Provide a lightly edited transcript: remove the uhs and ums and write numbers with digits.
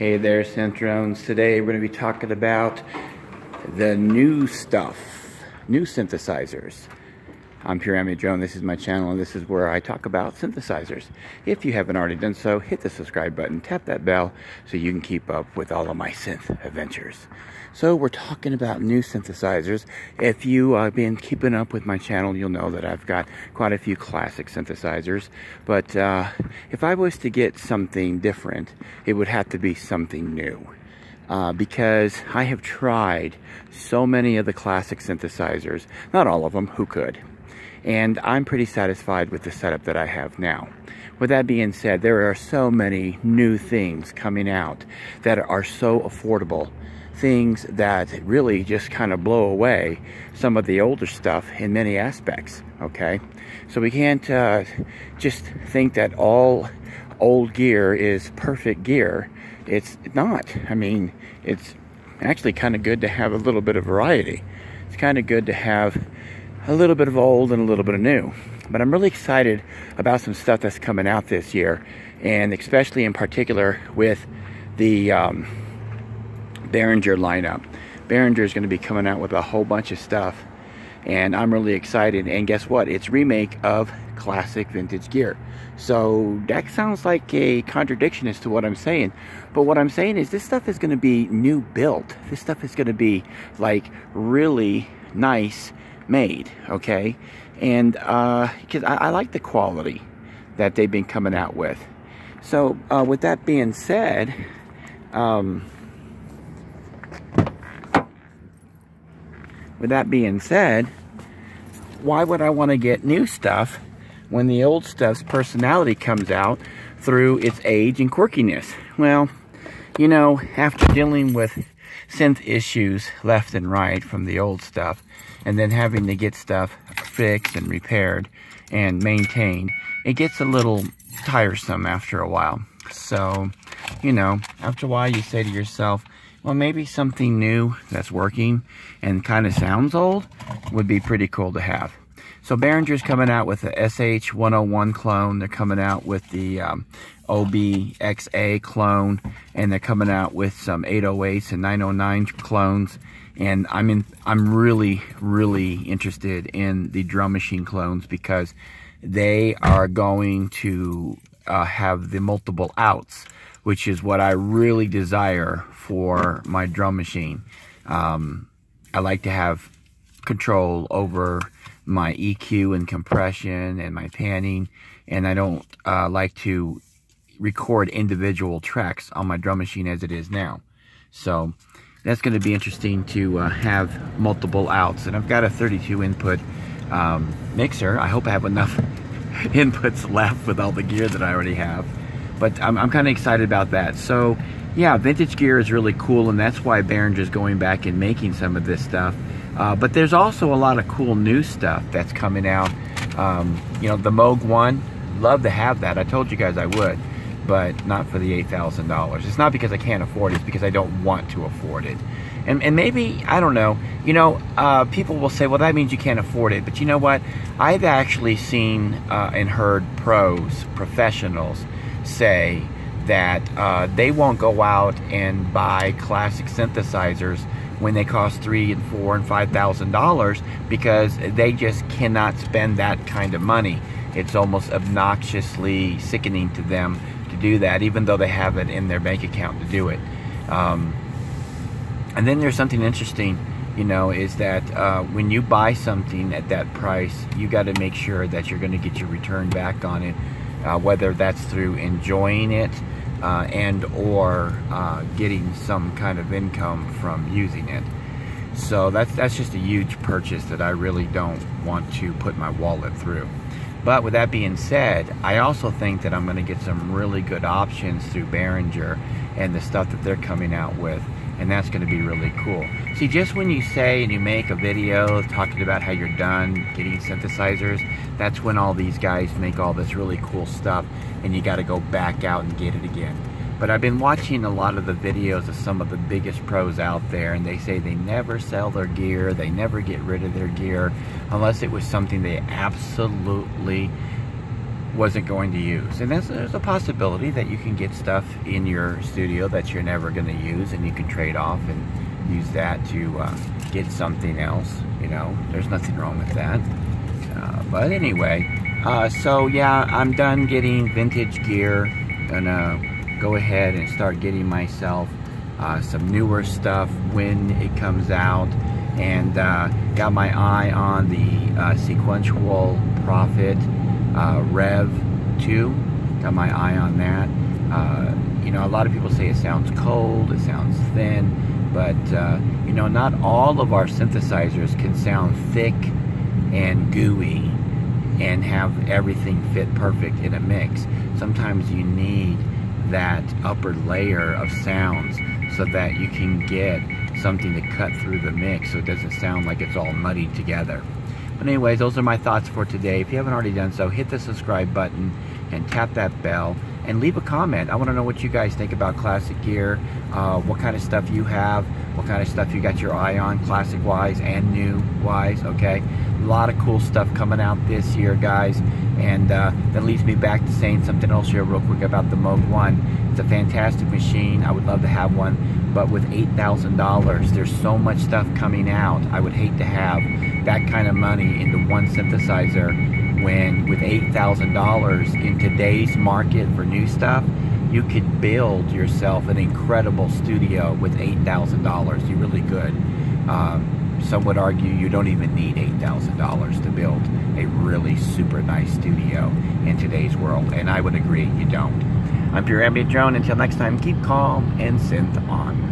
Hey there, Synthrones. Today we're going to be talking about the new stuff, new synthesizers. I'm Pure Amateur Joe, and this is my channel, and this is where I talk about synthesizers. If you haven't already done so, hit the subscribe button, tap that bell, so you can keep up with all of my synth adventures. So we're talking about new synthesizers. If you have been keeping up with my channel, you'll know that I've got quite a few classic synthesizers. But if I was to get something different, it would have to be something new. Because I have tried so many of the classic synthesizers, not all of them, who could? And I'm pretty satisfied with the setup that I have now. With that being said, there are so many new things coming out that are so affordable. Things that really just kind of blow away some of the older stuff in many aspects, okay? So we can't just think that all old gear is perfect gear. It's not. I mean, it's actually kind of good to have a little bit of variety. It's kind of good to have a little bit of old and a little bit of new. But I'm really excited about some stuff that's coming out this year, and especially in particular with the Behringer lineup. Behringer is going to be coming out with a whole bunch of stuff, and I'm really excited. And guess what? It's remake of classic vintage gear. So that sounds like a contradiction as to what I'm saying. But what I'm saying is this stuff is going to be new built. This stuff is going to be like really nice made, okay? And because I like the quality that they've been coming out with. So with that being said, why would I want to get new stuff when the old stuff's personality comes out through its age and quirkiness? Well, you know, after dealing with synth issues left and right from the old stuff, and then having to get stuff fixed and repaired and maintained, it gets a little tiresome after a while. So, you know, after a while you say to yourself, well, maybe something new that's working and kind of sounds old would be pretty cool to have. So Behringer's coming out with the SH101 clone. They're coming out with the OBXA clone, and they're coming out with some 808s and 909 clones. And I'm really, really interested in the drum machine clones because they are going to have the multiple outs, which is what I really desire for my drum machine. I like to have control over my EQ and compression and my panning, and I don't like to record individual tracks on my drum machine as it is now. So that's going to be interesting to have multiple outs. And I've got a 32 input mixer. I hope I have enough inputs left with all the gear that I already have. But I'm kind of excited about that. So yeah, vintage gear is really cool, and that's why Behringer's going back and making some of this stuff. But there's also a lot of cool new stuff that's coming out. You know, the Moog one, love to have that. I told you guys I would, but not for the $8,000. It's not because I can't afford it, it's because I don't want to afford it. And maybe, I don't know, you know, people will say, well, that means you can't afford it. But you know what? I've actually seen and heard professionals say that they won't go out and buy classic synthesizers when they cost $3,000 and $4,000 and $5,000 because they just cannot spend that kind of money. It's almost obnoxiously sickening to them to do that, even though they have it in their bank account to do it. And then there's something interesting, you know, is that when you buy something at that price, you got to make sure that you're going to get your return back on it, whether that's through enjoying it and or getting some kind of income from using it. So that's just a huge purchase that I really don't want to put my wallet through. But with that being said, I also think that I'm going to get some really good options through Behringer and the stuff that they're coming out with, and that's going to be really cool. See, just when you say and you make a video talking about how you're done getting synthesizers, that's when all these guys make all this really cool stuff, and you got to go back out and get it again. But I've been watching a lot of the videos of some of the biggest pros out there, and they say they never sell their gear, they never get rid of their gear, unless it was something they absolutely wasn't going to use. And there's a possibility that you can get stuff in your studio that you're never going to use, and you can trade off and use that to get something else. You know, there's nothing wrong with that. But anyway, so yeah, I'm done getting vintage gear. Gonna go ahead and start getting myself some newer stuff when it comes out, and got my eye on the Sequential Prophet Rev 2. Got my eye on that. You know, a lot of people say it sounds cold, it sounds thin, but you know, not all of our synthesizers can sound thick and gooey and have everything fit perfect in a mix. Sometimes you need that upper layer of sounds so that you can get something to cut through the mix so it doesn't sound like it's all muddied together. But anyways, those are my thoughts for today. If you haven't already done so, hit the subscribe button and tap that bell and leave a comment. I want to know what you guys think about classic gear, what kind of stuff you have, what kind of stuff you got your eye on, classic wise and new wise. Okay, a lot of cool stuff coming out this year, guys. And that leads me back to saying something else here real quick about the Moog 1. It's a fantastic machine. I would love to have one, but with $8,000, there's so much stuff coming out. I would hate to have that kind of money into one synthesizer, when with $8,000 in today's market for new stuff, you could build yourself an incredible studio with $8,000. You really could. Some would argue you don't even need $8,000 to build a really super nice studio in today's world, and I would agree, you don't. I'm Pure Ambient Drone. Until next time, keep calm and synth on.